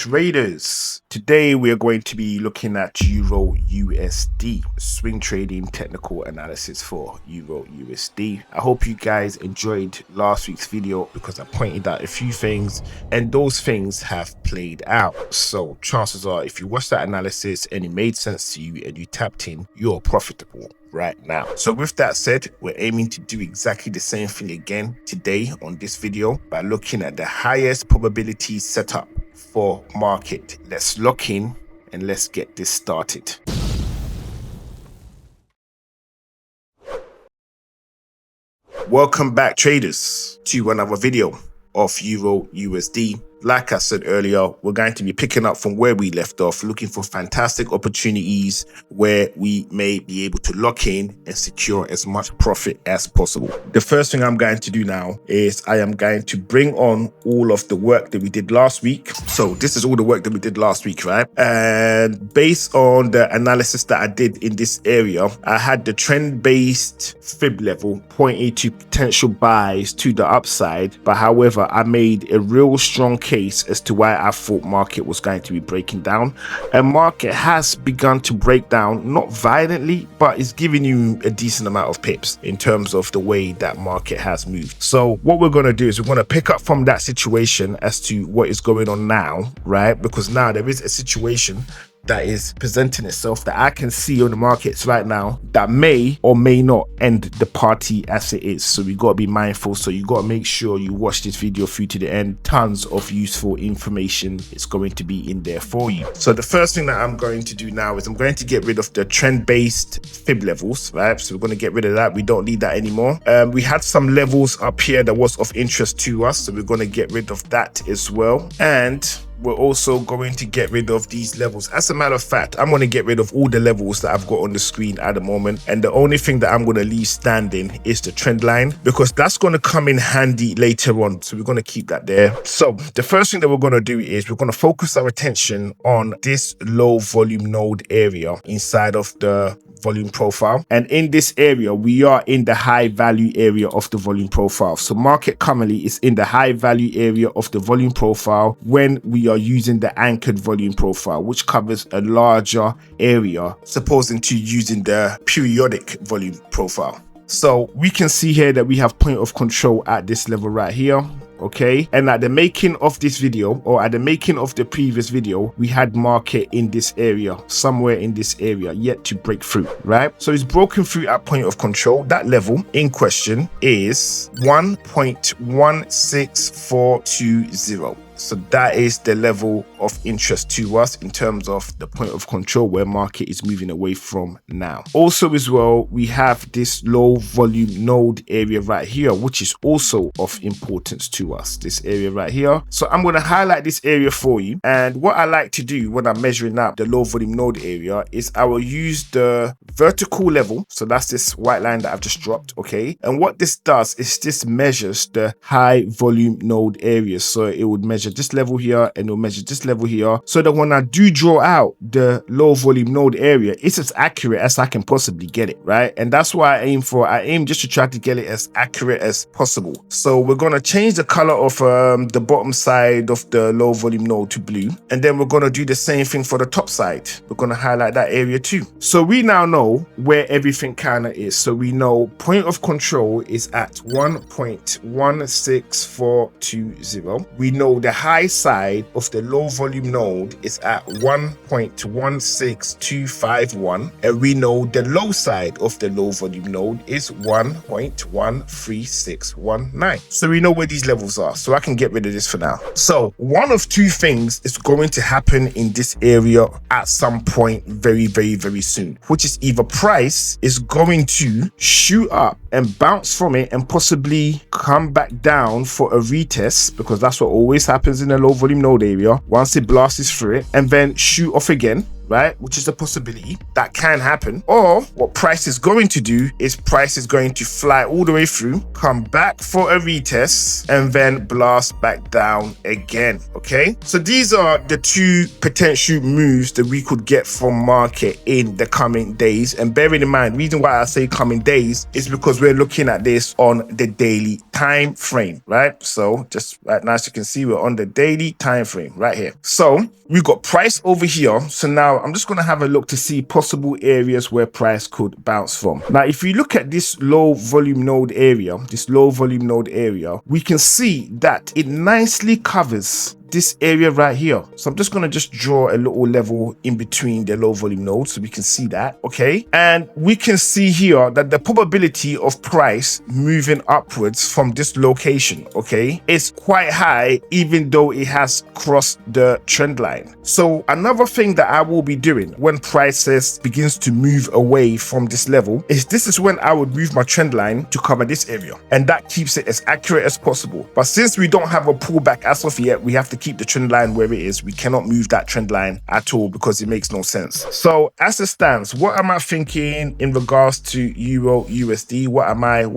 Traders, today we are going to be looking at EURUSD, swing trading technical analysis for EURUSD. I hope you guys enjoyed last week's video because I pointed out a few things and those things have played out. So chances are if you watched that analysis and it made sense to you and you tapped in, you're profitable right now. So with that said, we're aiming to do exactly the same thing again today on this video by looking at the highest probability setup for market. Let's lock in and let's get this started. Welcome back traders to another video of EURUSD. Like I said earlier, we're going to be picking up from where we left off, looking for fantastic opportunities where we may be able to lock in and secure as much profit as possible. The first thing I'm going to do now is I am going to bring on all of the work that we did last week. So this is all the work that we did last week, right? And based on the analysis that I did in this area, I had the trend-based fib level pointing to potential buys to the upside. But however, I made a real strong case as to why I thought market was going to be breaking down, and market has begun to break down, not violently, but it's giving you a decent amount of pips in terms of the way that market has moved. So what we're going to do is we're going to pick up from that situation as to what is going on now, right? Because now there is a situation that is presenting itself that I can see on the markets right now that may or may not end the party as it is. So we got to be mindful. So you got to make sure you watch this video through to the end. Tons of useful information is going to be in there for you. So the first thing that I'm going to do now is I'm going to get rid of the trend-based fib levels, right? So we're going to get rid of that. We don't need that anymore. We had some levels up here that was of interest to us, so we're going to get rid of that as well. And we're also going to get rid of these levels. As a matter of fact, I'm going to get rid of all the levels that I've got on the screen at the moment. And the only thing that I'm going to leave standing is the trend line, because that's going to come in handy later on. So we're going to keep that there. So the first thing that we're going to do is we're going to focus our attention on this low volume node area inside of the volume profile. And in this area, we are in the high value area of the volume profile. So market currently is in the high value area of the volume profile when we are using the anchored volume profile, which covers a larger area, supposing to using the periodic volume profile. So we can see here that we have point of control at this level right here. Okay, and at the making of this video, or at the making of the previous video, we had market in this area, somewhere in this area, yet to break through, right? So it's broken through at point of control. That level in question is 1.16420. So that is the level of interest to us in terms of the point of control where market is moving away from now. Also as well, we have this low volume node area right here, which is also of importance to us, this area right here. So I'm going to highlight this area for you. And what I like to do when I'm measuring out the low volume node area is I will use the vertical level. So that's this white line that I've just dropped. Okay. And what this does is this measures the high volume node areas. So it would measure this level here and it'll measure this level here, so that when I do draw out the low volume node area, it's as accurate as I can possibly get it, right? And that's why I aim for. I aim just to try to get it as accurate as possible. So we're going to change the color of the bottom side of the low volume node to blue, and then we're going to do the same thing for the top side. We're going to highlight that area too. So we now know where everything kind of is. So we know point of control is at 1.16420. We know the high side of the low volume node is at 1.16251, and we know the low side of the low volume node is 1.13619. So we know where these levels are, so I can get rid of this for now. So one of two things is going to happen in this area at some point very soon, which is either price is going to shoot up and bounce from it and possibly come back down for a retest, because that's what always happens in a low volume node area once it blasts through it, and then shoot off again, right? Which is a possibility that can happen. Or what price is going to do is price is going to fly all the way through, come back for a retest, and then blast back down again, okay? So these are the two potential moves that we could get from market in the coming days. And bearing in mind, reason why I say coming days is because we're looking at this on the daily time frame, right? So just right now, as you can see, we're on the daily time frame right here. So we've got price over here. So now I'm just going to have a look to see possible areas where price could bounce from. Now, if you look at this low volume node area, we can see that it nicely covers this area right here. So I'm just going to just draw a little level in between the low volume nodes so we can see that, okay? And we can see here that the probability of price moving upwards from this location, okay, is quite high, even though it has crossed the trend line. So another thing that I will be doing when prices begins to move away from this level is this is when I would move my trend line to cover this area, and that keeps it as accurate as possible. But since we don't have a pullback as of yet, we have to keep the trend line where it is. We cannot move that trend line at all because it makes no sense. So as it stands, what am I thinking in regards to Euro USD? What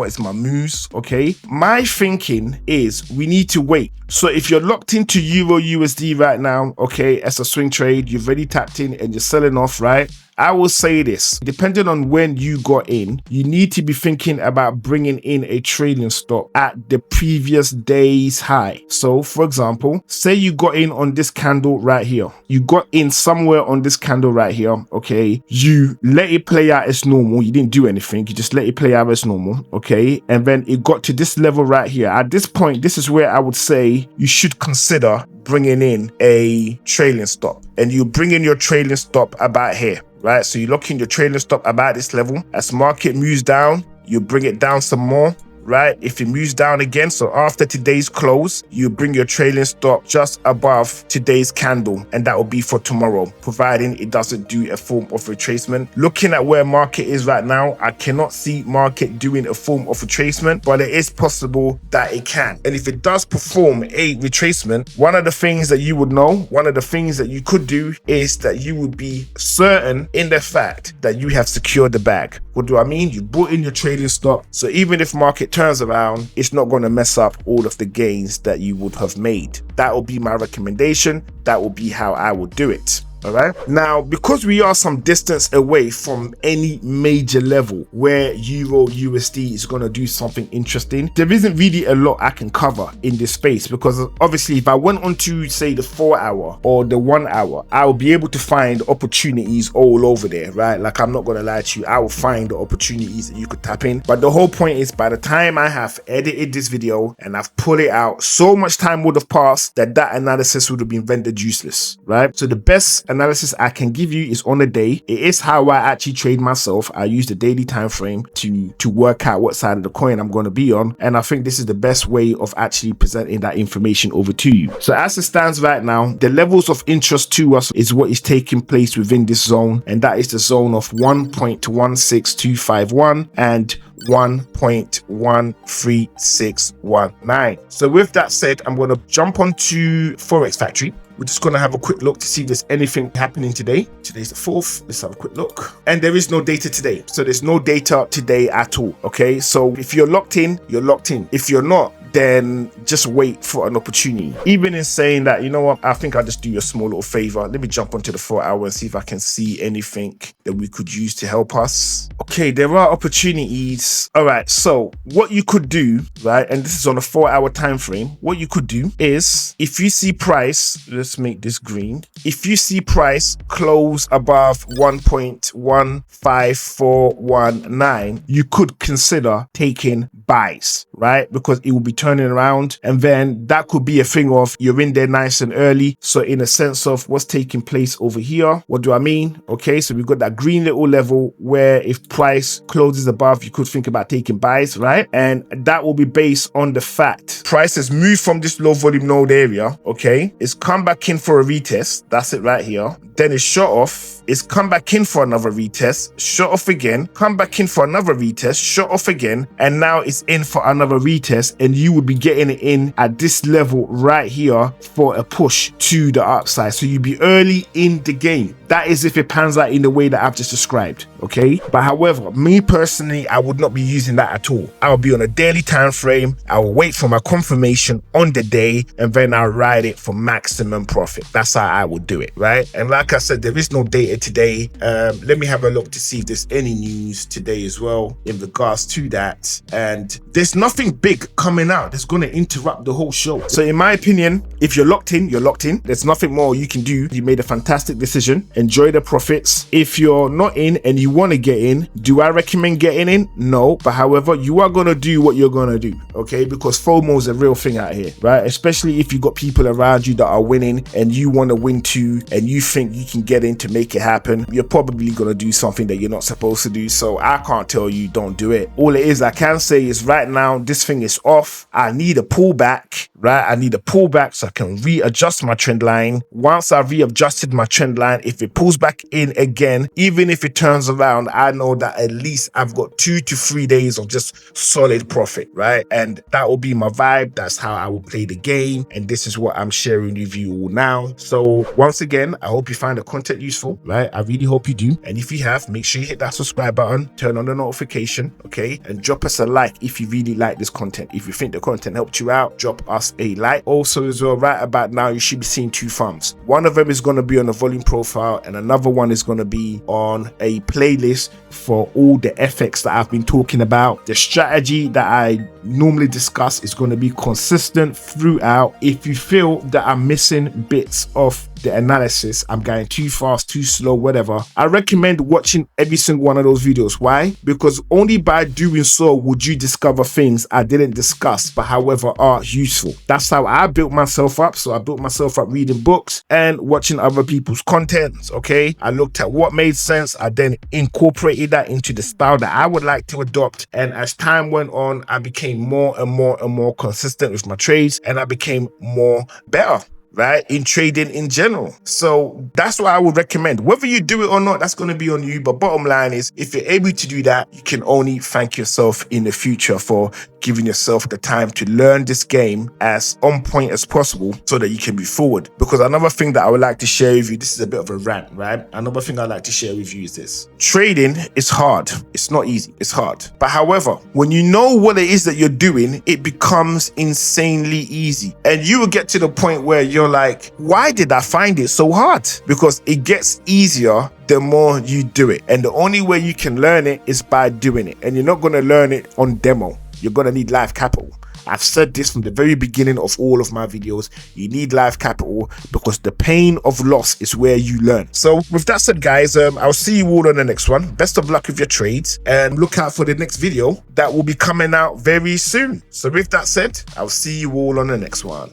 is my moves? Okay, my thinking is we need to wait. So if you're locked into Euro USD right now, okay, as a swing trade, you've already tapped in and you're selling off, right? I will say this, depending on when you got in, you need to be thinking about bringing in a trailing stop at the previous day's high. So for example, say you got in on this candle right here. You got in somewhere on this candle right here, okay? You let it play out as normal. You didn't do anything. You just let it play out as normal, okay? And then it got to this level right here. At this point, this is where I would say you should consider bringing in a trailing stop. And you bring in your trailing stop about here. Right, so you lock in your trailing stop about this level. As market moves down, you bring it down some more. Right, if it moves down again, so after today's close, you bring your trailing stop just above today's candle, and that will be for tomorrow, providing it doesn't do a form of retracement. Looking at where market is right now, I cannot see market doing a form of retracement, but it is possible that it can. And if it does perform a retracement, one of the things that you would know, one of the things that you could do is that you would be certain in the fact that you have secured the bag. What do I mean? You bought in your trading stop, so even if market turns around, it's not going to mess up all of the gains that you would have made. That will be my recommendation. That will be how I would do it. All right. Now, because we are some distance away from any major level where Euro USD is going to do something interesting, there isn't really a lot I can cover in this space, because obviously if I went on to say the 4 hour or the 1 hour, I will be able to find opportunities all over there, right? Like, I'm not going to lie to you, I will find the opportunities that you could tap in. But the whole point is, by the time I have edited this video and I've put it out, so much time would have passed that that analysis would have been rendered useless, right? So the best analysis I can give you is on a day. It is how I actually trade myself. I use the daily time frame to work out what side of the coin I'm going to be on, and I think this is the best way of actually presenting that information over to you. So as it stands right now, the levels of interest to us is what is taking place within this zone, and that is the zone of 1.16251 and 1.13619. So with that said, I'm going to jump onto Forex Factory. We're just going to have a quick look to see if there's anything happening today. Today's the 4th. Let's have a quick look. And there is no data today. So there's no data today at all. Okay. So if you're locked in, you're locked in. If you're not, then just wait for an opportunity. Even in saying that, you know what, I think I'll just do you a small little favor. Let me jump onto the 4 hour and see if I can see anything that we could use to help us. Okay, there are opportunities. All right, so what you could do, right, and this is on a 4 hour time frame, what you could do is, if you see price, let's make this green. If you see price close above 1.15419, you could consider taking buys, right? Because it will be turning around, and then that could be a thing of you're in there nice and early. So in a sense of what's taking place over here, what do I mean? Okay, so we've got that green little level where if price closes above, you could think about taking buys, right? And that will be based on the fact price has moved from this low volume node area, okay? It's come back in for a retest. That's it right here. then it's shot off, it's come back in for another retest, shot off again, come back in for another retest, shot off again, and now it's in for another retest, and you would be getting it in at this level right here for a push to the upside. So you'd be early in the game. That is if it pans out in the way that I've just described, okay? But however, me personally, I would not be using that at all. I'll be on a daily time frame, I will wait for my confirmation on the day, and then I'll ride it for maximum profit. That's how I would do it, right? And like I said, there is no data today. Let me have a look to see if there's any news today as well in regards to that. And there's nothing big coming out that's going to interrupt the whole show. So in my opinion, if you're locked in, you're locked in. There's nothing more you can do. You made a fantastic decision. Enjoy the profits. If you're not in and you want to get in, do I recommend getting in? No. But however, you are going to do what you're going to do, okay? Because FOMO is a real thing out here, right? Especially if you got people around you that are winning and you want to win too, and you think you can get in to make it happen, you're probably going to do something that you're not supposed to do. So I can't tell you don't do it. All it is I can say is right now, this thing is off. I need a pullback, right? I need a pullback so I can readjust my trend line. Once I've readjusted my trend line, if it pulls back in again, even if it turns around, I know that at least I've got 2 to 3 days of just solid profit, right? And that will be my vibe. That's how I will play the game. And this is what I'm sharing with you all now. So once again, I hope you find the content useful, right? I really hope you do. And if you have, make sure you hit that subscribe button, turn on the notification, okay? And drop us a like if you really like this content. If you think the content helped you out, drop us a like. Also as well, right about now, you should be seeing 2 thumbs. One of them is going to be on the volume profile, and another one is going to be on a playlist for all the FX that I've been talking about. The strategy that I normally discuss is going to be consistent throughout. If you feel that I'm missing bits of the analysis, I'm going too fast, too slow, whatever, I recommend watching every single one of those videos. Why? Because only by doing so would you discover things I didn't discuss but however are useful. That's how I built myself up. So I built myself up reading books and watching other people's contents, okay? I looked at what made sense. I then incorporated that into the style that I would like to adopt, and as time went on, I became more and more consistent with my trades, and I became more better, right, in trading in general. So that's what I would recommend. Whether you do it or not, that's going to be on you. But bottom line is, if you're able to do that, you can only thank yourself in the future for giving yourself the time to learn this game as on point as possible so that you can move forward. Because another thing that I would like to share with you, this is a bit of a rant, right? Another thing I'd like to share with you is this. Trading is hard. It's not easy. It's hard. But however, when you know what it is that you're doing, it becomes insanely easy. And you will get to the point where you're like, why did I find it so hard? Because it gets easier the more you do it. And the only way you can learn it is by doing it. And you're not going to learn it on demo. You're going to need live capital. I've said this from the very beginning of all of my videos. You need live capital because the pain of loss is where you learn. So with that said, guys, I'll see you all on the next one. Best of luck with your trades, and look out for the next video that will be coming out very soon. So with that said, I'll see you all on the next one.